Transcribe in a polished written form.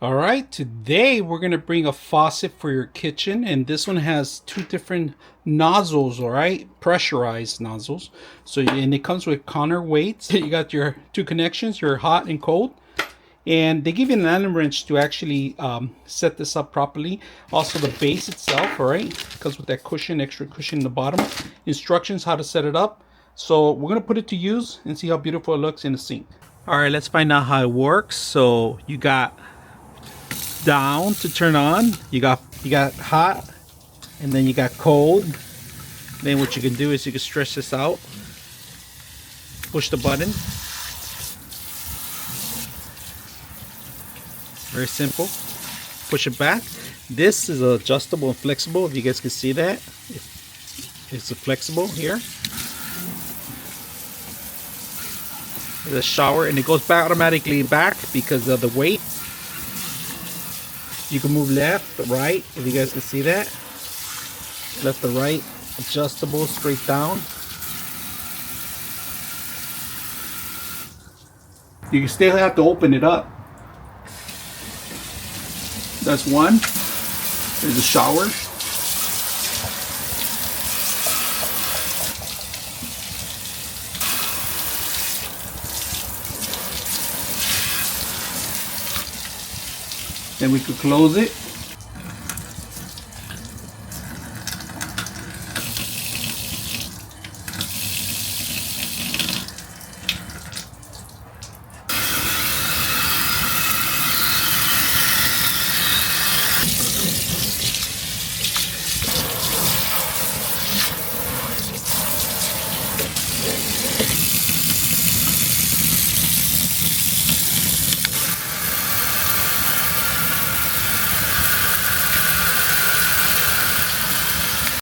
All right, today we're going to bring a faucet for your kitchen, and this one has two different nozzles, all right, pressurized nozzles. So, and it comes with counterweights. You got your two connections, your hot and cold, and they give you an Allen wrench to actually set this up properly. Also, the base itself, all right, comes with that cushion, extra cushion in the bottom. Instructions how to set it up. So we're going to put it to use and see how beautiful it looks in the sink. All right, let's find out how it works. So you got down to turn on, you got hot, and then you got cold. Then what you can do is you can stretch this out, push the button, very simple, push it back. This is adjustable and flexible, if you guys can see that. It's flexible here. There's a shower, and it goes back automatically back because of the weight. You can move left, right, if you guys can see that. Left to right, adjustable, straight down. You still have to open it up. That's one. There's a shower. Then we could close it.